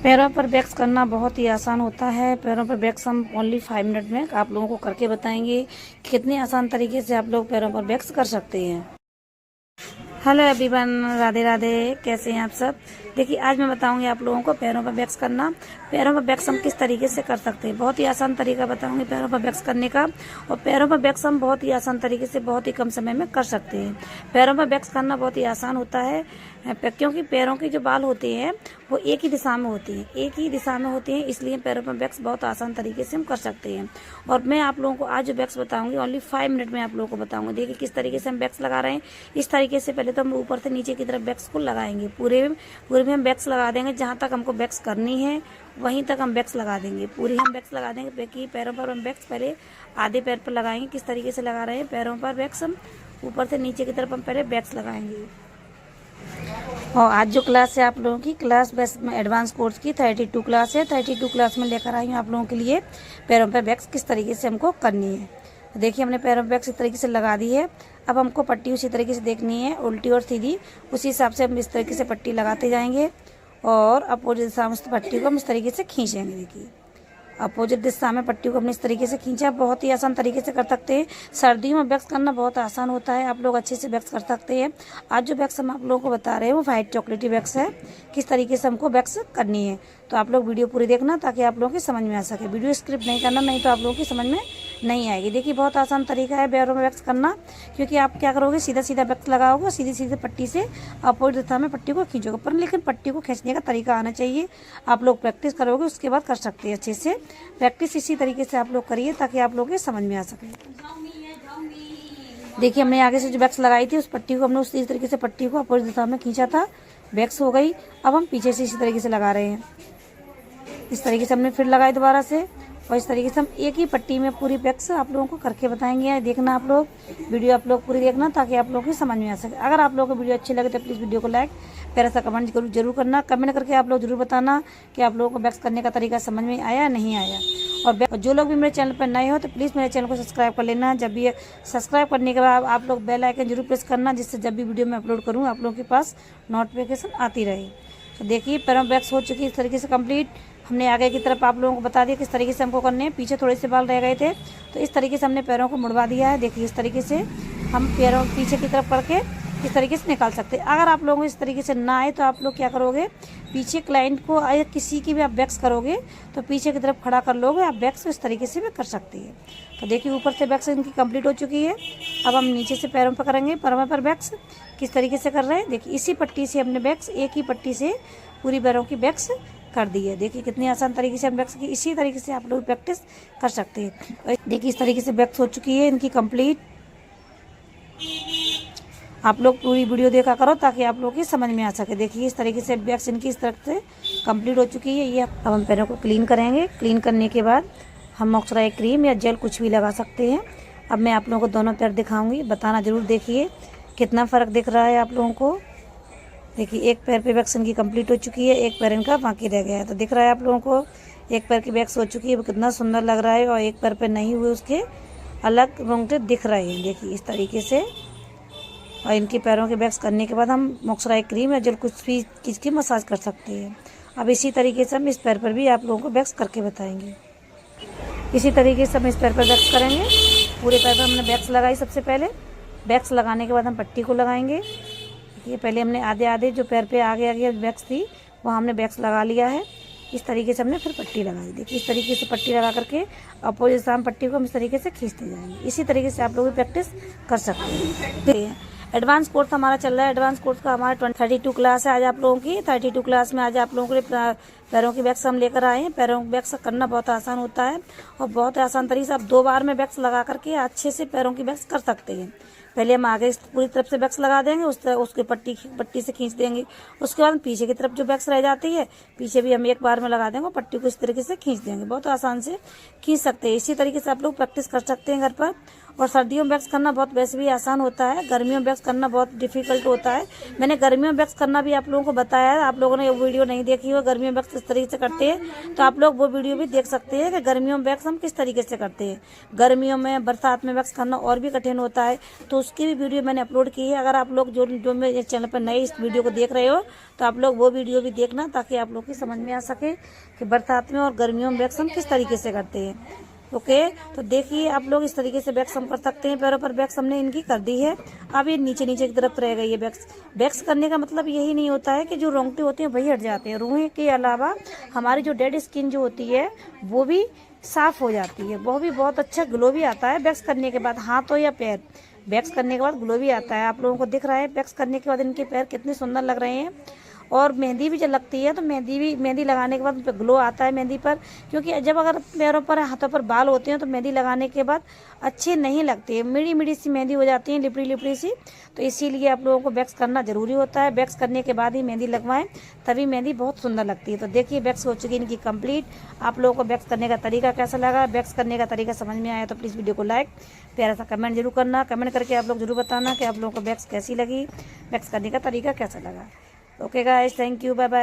पैरों पर वैक्स करना बहुत ही आसान होता है। पैरों पर वैक्स हम ओनली 5 मिनट में आप लोगों को करके बताएंगे कि कितने आसान तरीके से आप लोग पैरों पर वैक्स कर सकते हैं। Hello everyone, Radhe Radhe. कैसे हैं आप सब? देखिए, आज मैं बताऊंगी आप लोगों को पैरों पर वैक्स करना। पैरों पर वैक्स हम किस तरीके से कर सकते हैं, बहुत ही आसान तरीका बताऊंगी पैरों पर वैक्स करने का। और पैरों पर वैक्स हम बहुत ही आसान तरीके से बहुत ही कम समय में कर सकते हैं। पैरों पर वैक्स करना बहुत ही आसान होता है क्योंकि पैरों के जो बाल होते हैं वो एक ही दिशा में होती हैं, इसलिए पैरों पर वैक्स बहुत आसान तरीके से हम कर सकते हैं। और मैं आप लोगों को आज जो वैक्स बताऊंगी ओनली 5 मिनट में आप लोगों को बताऊंगी। देखिए किस तरीके से हम वैक्स लगा रहे हैं। इस तरीके से पहले तो हम ऊपर से नीचे की तरफ वैक्स को लगाएंगे। पूरे में हम वैक्स लगा देंगे। जहाँ तक हमको वैक्स करनी है वहीं तक हम वैक्स लगा देंगे। पूरी हम वैक्स लगा देंगे कि पैरों पर हम वैक्स पहले आधे पैर पर लगाएंगे। किस तरीके से लगा रहे हैं पैरों पर वैक्स, हम ऊपर से नीचे की तरफ हम पहले वैक्स लगाएंगे। और आज जो क्लास है आप लोगों की क्लास बेस्ट में एडवांस कोर्स की 32 क्लास है। 32 क्लास में लेकर आई हूँ आप लोगों के लिए पैरों पर वैक्स किस तरीके से हमको करनी है। देखिए, हमने पैरों पर वैक्स इस तरीके से लगा दी है। अब हमको पट्टी उसी तरीके से देखनी है, उल्टी और सीधी। उसी हिसाब से हम इस तरीके से पट्टी लगाते जाएंगे और अपोजिट दिशा में पट्टी को हम इस तरीके से खींचेंगे। देखिए, अपोजिट दिशा में पट्टी को हमने इस तरीके से खींचा। बहुत ही आसान तरीके से कर सकते हैं। सर्दियों में वैक्स करना बहुत आसान होता है, आप लोग अच्छे से वैक्स कर सकते हैं। आज जो वैक्स हम आप लोगों को बता रहे हैं वो व्हाइट चॉकलेटी वैक्स है। किस तरीके से हमको वैक्स करनी है, तो आप लोग वीडियो पूरी देखना ताकि आप लोगों की समझ में आ सके। वीडियो स्किप नहीं करना, नहीं तो आप लोगों की समझ में नहीं आएगी। देखिए, बहुत आसान तरीका है पैरों में वैक्स करना, क्योंकि आप क्या करोगे, सीधा सीधा वैक्स लगाओगे, सीधी सीधी पट्टी से अपोजिट दिशा में पट्टी को खींचोगे। पर लेकिन पट्टी को खींचने का तरीका आना चाहिए। आप लोग प्रैक्टिस करोगे उसके बाद कर सकते हैं अच्छे से। प्रैक्टिस इसी तरीके से आप लोग करिए ताकि आप लोगों के समझ में आ सके। देखिए, हमने आगे से जो वैक्स लगाई थी उस पट्टी को हमने उसी तरीके से पट्टी को अपोजिट दिशा में खींचा था, वैक्स हो गई। अब हम पीछे से इसी तरीके से लगा रहे हैं। इस तरीके से हमने फिर लगाई दोबारा से, और इस तरीके से हम एक ही पट्टी में पूरी वैक्स आप लोगों को करके बताएंगे। देखना आप लोग वीडियो आप लोग पूरी देखना ताकि आप लोगों की समझ में आ सके। अगर आप लोगों को वीडियो अच्छी लगे तो प्लीज़ वीडियो को लाइक, प्यारा सा कमेंट जरूर करना। कमेंट करके आप लोग जरूर बताना कि आप लोगों को वैक्स करने का तरीका समझ में आया नहीं आया। और जो लोग भी मेरे चैनल पर नए हो तो प्लीज़ मेरे चैनल को सब्सक्राइब कर लेना। जब भी सब्सक्राइब करने के बाद आप लोग बेल आइकन जरूर प्रेस करना, जिससे जब भी वीडियो मैं अपलोड करूँ आप लोगों के पास नोटिफिकेशन आती रहे। तो देखिए, पैरों वैक्स हो चुकी है इस तरीके से कंप्लीट। हमने आगे की तरफ आप लोगों को बता दिया किस तरीके से हमको करने हैं। पीछे थोड़े से बाल रह गए थे तो इस तरीके से हमने पैरों को मुड़वा दिया है। देखिए, इस तरीके से हम पैरों पीछे की तरफ करके इस तरीके से निकाल सकते हैं। अगर आप लोगों को इस तरीके से ना आए तो आप लोग क्या करोगे, पीछे क्लाइंट को या किसी की भी आप वैक्स करोगे तो पीछे की तरफ खड़ा कर लोगे, आप वैक्स इस तरीके से भी कर सकते हैं। तो देखिए, ऊपर से वैक्स इनकी कंप्लीट हो चुकी है। अब हम नीचे से पैरों पर करेंगे। पैरों पर वैक्स किस तरीके से कर रहे हैं, देखिए इसी पट्टी से हमने वैक्स, एक ही पट्टी से पूरी पैरों की वैक्स कर दी है। देखिए कितनी आसान तरीके से हम वैक्स की, इसी तरीके से आप लोग प्रैक्टिस कर सकते हैं। देखिए, इस तरीके से वैक्स हो चुकी है इनकी कंप्लीट। आप लोग पूरी वीडियो देखा करो ताकि आप लोगों की समझ में आ सके। देखिए, इस तरीके से वैक्स इनकी इस तरह से कंप्लीट हो चुकी है। ये अब हम पैरों को क्लीन करेंगे। क्लीन करने के बाद हम मॉइस्चराइजर क्रीम या जेल कुछ भी लगा सकते हैं। अब मैं आप लोगों को दोनों पैर दिखाऊंगी, बताना जरूर देखिए कितना फ़र्क दिख रहा है आप लोगों को। देखिए, एक पैर पे वैक्स इनकी कंप्लीट हो चुकी है, एक पैर इनका बाकी रह गया है। तो दिख रहा है आप लोगों को, एक पैर की वैक्स हो चुकी है, वो कितना सुंदर लग रहा है। और एक पैर पे नहीं हुए उसके अलग रोंगटे दिख रहे हैं। देखिए इस तरीके से। और इनके पैरों के वैक्स करने के बाद हम मॉइस्चराइजर क्रीम या जेल कुछ भी चीज़ की मसाज कर सकते हैं। अब इसी तरीके से हम इस पैर पर भी आप लोगों को वैक्स करके बताएंगे। इसी तरीके से हम इस पैर पर वैक्स करेंगे। पूरे पैर पर हमने वैक्स लगाई। सबसे पहले वैक्स लगाने के बाद हम पट्टी को लगाएंगे। ये पहले हमने आधे आधे जो पैर पे आगे आगे वैक्स थी वहाँ हमने वैक्स लगा लिया है। इस तरीके से हमने फिर पट्टी लगाई। देखिए, इस तरीके से पट्टी लगा करके अपोजिट साम पट्टी को हम इस तरीके से खींचते जाएंगे। इसी तरीके से आप लोग भी प्रैक्टिस कर सकते हैं। एडवांस कोर्स हमारा चल रहा है। एडवांस कोर्स का हमारा 32 क्लास है आज आप लोगों की। 32 क्लास में आज आप लोगों के लिए पैरों की वैक्स हम लेकर आए हैं। पैरों की वैक्स करना बहुत आसान होता है और बहुत आसान तरीके से आप 2 बार में वैक्स लगा करके अच्छे से पैरों की वैक्स कर सकते हैं। पहले हम आगे पूरी तरफ से वैक्स लगा देंगे, उसके पट्टी से खींच देंगे। उसके बाद पीछे की तरफ जो वैक्स रह जाती है पीछे भी हम एक बार में लगा देंगे, पट्टी को इस तरीके से खींच देंगे। बहुत आसान से खींच सकते हैं। इसी तरीके से आप लोग प्रैक्टिस कर सकते हैं घर पर। और सर्दियों में वैक्स करना बहुत वैसे भी आसान होता है, गर्मियों में वैक्स करना बहुत डिफिकल्ट होता है। मैंने गर्मियों में वैक्स करना भी आप लोगों को बताया है। आप लोगों ने वो वीडियो नहीं देखी हो गर्मियों में वैक्स किस तरीके से करते हैं, तो आप लोग वो वीडियो भी देख सकते हैं कि गर्मियों में वैक्स हम किस तरीके से करते हैं। गर्मियों में बरसात में वैक्स करना और भी कठिन होता है, तो उसकी भी वीडियो मैंने अपलोड की है। अगर आप लोग जो मेरे चैनल पर नए इस वीडियो को देख रहे हो, तो आप लोग वो वीडियो भी देखना, ताकि आप लोग की समझ में आ सके कि बरसात में और गर्मियों में वैक्स हम किस तरीके से करते हैं। ओके, तो देखिए आप लोग इस तरीके से वैक्स हम कर सकते हैं। पैरों पर वैक्स हमने इनकी कर दी है। अब ये नीचे नीचे की तरफ रह गई है वैक्स। वैक्स करने का मतलब यही नहीं होता है कि जो रोंगटे होते हैं वही हट जाते हैं। रोंगे के अलावा हमारी जो डेड स्किन जो होती है वो भी साफ हो जाती है, वो भी बहुत अच्छा ग्लो भी आता है वैक्स करने के बाद। हाथों या पैर वैक्स करने के बाद ग्लो भी आता है। आप लोगों को दिख रहा है वैक्स करने के बाद इनके पैर कितने सुंदर लग रहे हैं। और मेहंदी भी जब लगती है तो मेहंदी लगाने के बाद उन पर ग्लो आता है मेहंदी पर, क्योंकि जब अगर पैरों पर हाथों पर बाल होते हैं तो मेहंदी लगाने के बाद अच्छे नहीं लगती है, मिड़ी मिड़ी सी मेहंदी हो जाती है, लिपड़ी लिपड़ी सी। तो इसीलिए आप लोगों को वैक्स करना जरूरी होता है। वैक्स करने के बाद ही मेहंदी लगवाएं, तभी मेहंदी बहुत सुंदर लगती है। तो देखिए वैक्स हो चुकी है इनकी कंप्लीट। आप लोगों को वैक्स करने का तरीका कैसा लगा, वैक्स करने का तरीका समझ में आया तो प्लीज़ वीडियो को लाइक, प्यारा सा कमेंट जरूर करना। कमेंट करके आप लोग जरूर बताना कि आप लोगों को वैक्स कैसी लगी, वैक्स करने का तरीका कैसा लगा। Okay guys, thank you, bye bye.